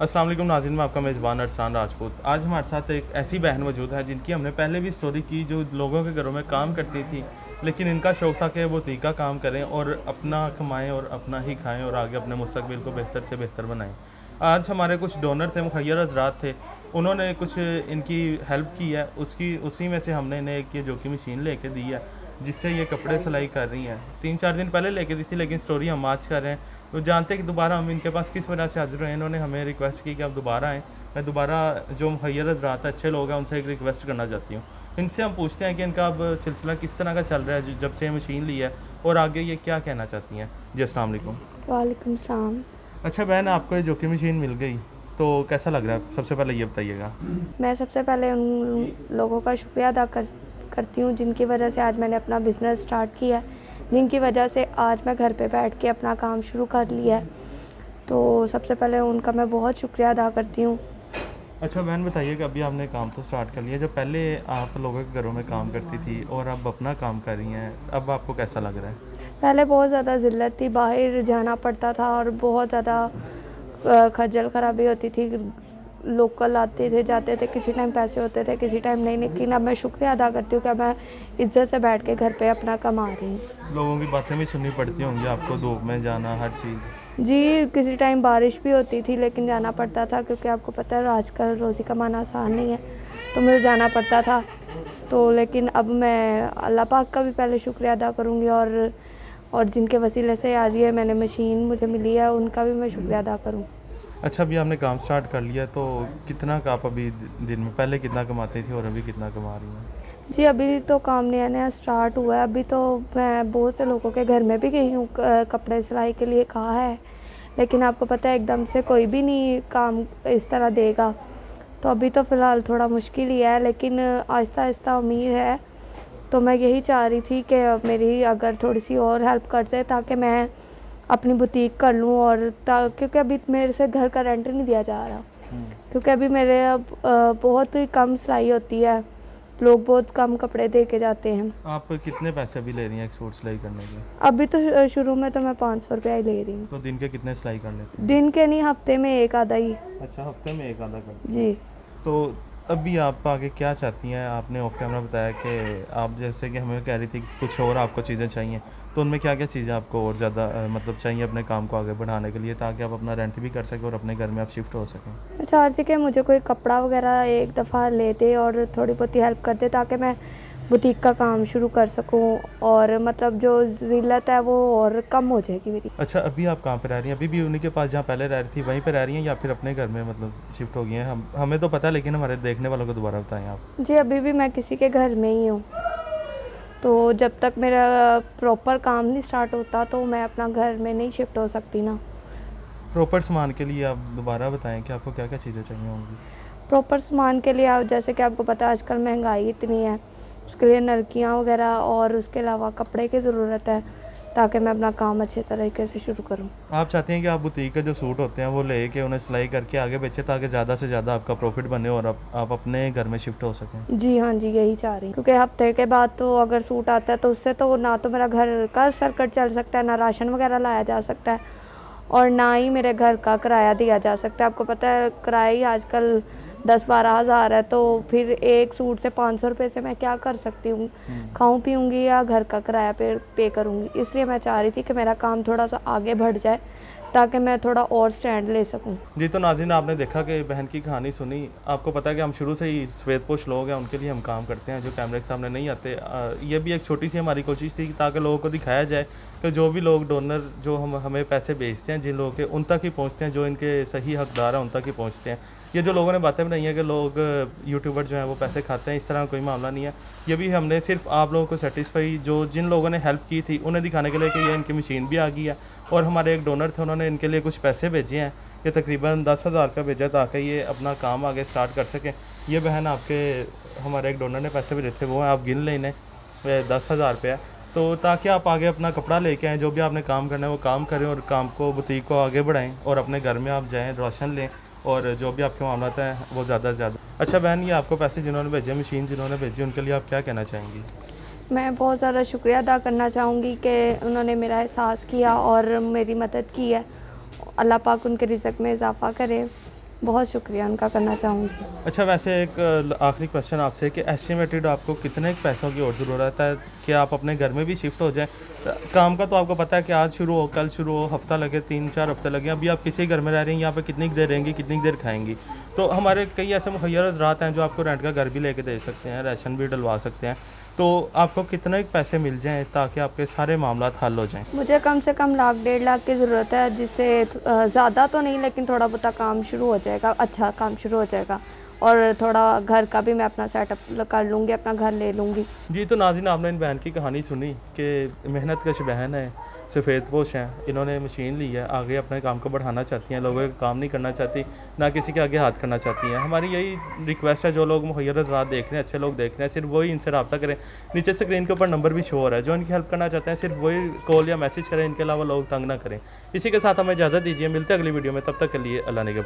अस्सलाम वालेकुम नाज़रीन, मैं आपका मेज़बान अरसान राजपूत। आज हमारे साथ एक ऐसी बहन मौजूद है जिनकी हमने पहले भी स्टोरी की, जो लोगों के घरों में काम करती थी, लेकिन इनका शौक़ था कि वो बुटीक का काम करें और अपना कमाएँ और अपना ही खाएँ और आगे अपने मुस्तकबिल को बेहतर से बेहतर बनाएँ। आज हमारे कुछ डोनर थे, मुखय्यर हज़रात थे, उन्होंने कुछ इनकी हेल्प की है, उसकी उसी में से हमने इन्हें एक ये जोकी मशीन लेके दी है, जिससे ये कपड़े सिलाई कर रही हैं। 3-4 दिन पहले लेके दी थी, लेकिन स्टोरी हम आज कर रहे हैं। तो जानते हैं कि दोबारा हम इनके पास किस वजह से हाज़िर हुए हैं। इन्होंने हमें रिक्वेस्ट की कि आप दोबारा आएँ। मैं दोबारा जो मुखय्यर हज़रात अच्छे लोग हैं, उनसे एक रिक्वेस्ट करना चाहती हूँ। इनसे हम पूछते हैं कि इनका अब सिलसिला किस तरह का चल रहा है जब से ये मशीन ली है, और आगे ये क्या कहना चाहती हैं। जी, अस्सलाम वालेकुम। वालेकुम सलाम। अच्छा बहन, आपको ये जोकी मशीन मिल गई तो कैसा लग रहा है? सबसे पहले ये बताइएगा। मैं सबसे पहले उन लोगों का शुक्रिया अदा करती हूँ जिनकी वजह से आज मैंने अपना बिज़नेस स्टार्ट किया है, जिनकी वजह से आज मैं घर पे बैठ के अपना काम शुरू कर लिया है। तो सबसे पहले उनका मैं बहुत शुक्रिया अदा करती हूँ। अच्छा बहन, बताइए कि अभी आपने काम तो स्टार्ट कर लिया, जब पहले आप लोगों के घरों में काम करती थी और अब अपना काम कर रही हैं, अब आपको कैसा लग रहा है? पहले बहुत ज़्यादा ज़िल्लत थी, बाहर जाना पड़ता था और बहुत ज़्यादा खज्जल खराबी होती थी। लोकल आते थे जाते थे, किसी टाइम पैसे होते थे, किसी टाइम नहीं, लेकिन अब मैं शुक्रिया अदा करती हूँ कि मैं इज़्ज़त से बैठ के घर पे अपना कमा रही हूँ। लोगों की बातें भी सुननी पड़ती होंगी आपको, धूप में जाना, हर चीज़। जी, किसी टाइम बारिश भी होती थी लेकिन जाना पड़ता था, क्योंकि आपको पता है आजकल रोज़ी कमाना आसान नहीं है, तो मुझे जाना पड़ता था। तो लेकिन अब मैं अल्लाह पाक का भी पहले शुक्रिया अदा करूँगी, और जिनके वसीले से आज ये मैंने मशीन मुझे मिली है, उनका भी मैं शुक्रिया अदा करूँ। अच्छा, अभी आपने काम स्टार्ट कर लिया, तो कितना का आप अभी दिन में पहले कितना कमाती थी और अभी कितना कमा रही हैं? जी, अभी तो काम नया-नया स्टार्ट हुआ है। अभी तो मैं बहुत से लोगों के घर में भी गई हूँ, कपड़े सिलाई के लिए कहा है, लेकिन आपको पता है एकदम से कोई भी नहीं काम इस तरह देगा। तो अभी तो फ़िलहाल थोड़ा मुश्किल ही है, लेकिन आहिस्ता-आहिस्ता उम्मीद है। तो मैं यही चाह रही थी कि मेरी अगर थोड़ी-सी और हेल्प कर दे, ताकि मैं अपनी बुटीक कर लूँ, और क्योंकि अभी मेरे से घर का रेंट नहीं दिया जा रहा। क्योंकि अभी मेरे अब बहुत ही कम सिलाई होती है, लोग बहुत कम कपड़े दे के जाते हैं। आप कितने पैसे अभी ले रही हैं एक सूट सिलाई करने के? अभी तो शुरू में तो मैं 500 रुपया ही ले रही हूँ। तो दिन के कितने सिलाई कर लेते हैं? दिन के नहीं, हफ्ते में एक आधा ही। अच्छा, हफ्ते में एक आधा करती हैं। जी। तो अभी आप आगे क्या चाहती हैं? आपने ऑफ कैमरा बताया कि आप जैसे कि हमें कह रही थी कि कुछ और आपको चीज़ें चाहिए, तो उनमें क्या-क्या चीज़ें आपको और ज़्यादा मतलब चाहिए अपने काम को आगे बढ़ाने के लिए, ताकि आप अपना रेंट भी कर सकें और अपने घर में आप शिफ्ट हो सकें? मैं चाह रही थी कि मुझे कोई कपड़ा वगैरह एक दफ़ा ले दे और थोड़ी बहुत ही हेल्प कर दे, ताकि मैं बुटीक का काम शुरू कर सकूं, और मतलब जो ज़िल्लत है वो और कम हो जाएगी मेरी। अच्छा, अभी आप कहाँ पे रह रही हैं? अभी भी उन्हीं के पास जहाँ पहले रह रही थी वहीं पे रह रही हैं, या फिर अपने घर में मतलब शिफ्ट हो गई हैं? हमें तो पता है, लेकिन हमारे देखने वालों को दोबारा बताएँ आप। जी, अभी भी मैं किसी के घर में ही हूँ। तो जब तक मेरा प्रॉपर काम नहीं स्टार्ट होता, तो मैं अपना घर में नहीं शिफ्ट हो सकती ना। प्रॉपर सामान के लिए आप दोबारा बताएँ कि आपको क्या-क्या चीज़ें चाहिए होंगी? प्रॉपर सामान के लिए आप, जैसे कि आपको पता है आजकल महंगाई इतनी है, उसके लिए नलकियाँ वगैरह और उसके अलावा कपड़े की ज़रूरत है, ताकि मैं अपना काम अच्छे तरीके से शुरू करूँ। आप चाहती हैं कि आप बुटीक के जो सूट होते हैं वो लेके उन्हें सिलाई करके आगे बेचें, ताकि ज़्यादा से ज़्यादा आपका प्रॉफिट बने और आप अपने घर में शिफ्ट हो सकें? जी हाँ जी, यही चाह रही हूँ, क्योंकि हफ्ते के बाद तो अगर सूट आता है तो उससे तो ना तो मेरा घर का सर्कट चल सकता है, ना राशन वगैरह लाया जा सकता है, और ना ही मेरे घर का किराया दिया जा सकता है। आपको पता है किराया ही आजकल 10-12 हज़ार है, तो फिर एक सूट से 500 रुपये से मैं क्या कर सकती हूँ? खाऊं पीऊँगी या घर का किराया पे करूँगी? इसलिए मैं चाह रही थी कि मेरा काम थोड़ा सा आगे बढ़ जाए, ताकि मैं थोड़ा और स्टैंड ले सकूँ। जी, तो नाज़रीन, आपने देखा कि बहन की कहानी सुनी। आपको पता है कि हम शुरू से ही सफ़ेदपोश लोग हैं, उनके लिए हम काम करते हैं जो कैमरे के सामने नहीं आते। ये भी एक छोटी सी हमारी कोशिश थी ताकि लोगों को दिखाया जाए कि जो भी लोग डोनर जो हमें पैसे भेजते हैं, जिन लोगों के उन तक ही पहुँचते हैं, जो इनके सही हकदार हैं उन तक ही पहुँचते हैं। ये जो लोगों ने बातें बनाई हैं कि लोग यूट्यूबर जो हैं वो पैसे खाते हैं, इस तरह कोई मामला नहीं है। ये भी हमने सिर्फ आप लोगों को सेटिस्फाई, जो जिन लोगों ने हेल्प की थी उन्हें दिखाने के लिए कि ये इनकी मशीन भी आ गई है, और हमारे एक डोनर थे, उन्होंने इनके लिए कुछ पैसे भेजे हैं। ये तकरीबन 10,000 का भेजा ताकि ये अपना काम आगे स्टार्ट कर सकें। ये बहन आपके हमारे एक डोनर ने पैसे भेजे थे, वो हैं, आप गिन लें इन्हें, 10,000 रुपये है। तो ताकि आप आगे अपना कपड़ा लेके आएँ, जो भी आपने काम करना है वो काम करें और काम को, बुटीक को आगे बढ़ाएँ, और अपने घर में आप जाएँ, राशन लें, और जो भी आपके मामलात हैं वो ज़्यादा से ज़्यादा। अच्छा बहन, ये आपको पैसे जिन्होंने भेजे, मशीन जिन्होंने भेजी, उनके लिए आप क्या कहना चाहेंगी? मैं बहुत ज़्यादा शुक्रिया अदा करना चाहूँगी कि उन्होंने मेरा एहसास किया और मेरी मदद की है। अल्लाह पाक उनके रिज़्क में इज़ाफ़ा करे। बहुत शुक्रिया उनका करना चाहूँगी। अच्छा, वैसे एक आखिरी क्वेश्चन आपसे कि एस्टिमेटेड आपको कितने पैसों की और ज़रूरत है कि आप अपने घर में भी शिफ्ट हो जाएँ? काम का तो आपको पता है कि आज शुरू हो, कल शुरू हो, हफ़्ता लगे, 3-4 हफ़्ते लगे। अभी आप किसी घर में रह रही हैं, यहाँ पे कितनी देर रहेंगी, कितनी देर खाएँगी? तो हमारे कई ऐसे मुहैया हज़रात हैं जो आपको रेंट का घर भी लेके दे सकते हैं, राशन भी डलवा सकते हैं। तो आपको कितने पैसे मिल जाएँ ताकि आपके सारे मामलात हल हो जाएँ? मुझे कम से कम लाख 1.5 लाख की ज़रूरत है, जिससे ज़्यादा तो नहीं लेकिन थोड़ा बहुत काम शुरू हो जाएगा, अच्छा काम शुरू हो जाएगा और थोड़ा घर का भी मैं अपना सेटअप कर लूँगी, अपना घर ले लूँगी। जी, तो नाज़रीन, आपने इन बहन की कहानी सुनी कि मेहनत कश बहन है, सफ़ेदपोश हैं, इन्होंने मशीन ली है, आगे अपने काम को बढ़ाना चाहती हैं, लोगों का काम नहीं करना चाहती, ना किसी के आगे हाथ करना चाहती हैं। हमारी यही रिक्वेस्ट है, जो लोग मुहैया हज़रात देख रहे हैं, अच्छे लोग देख रहे हैं, सिर्फ वही इनसे रब्ता करें। नीचे स्क्रीन के ऊपर नंबर भी शो हो रहा है, जो इनकी हेल्प करना चाहते हैं सिर्फ वही कॉल या मैसेज करें, इनके अलावा लोग तंग ना करें। इसी के साथ हमें इजाज़त दीजिए, मिलते हैं अगली वीडियो में, तब तक के लिए अल्लाह निगहबान।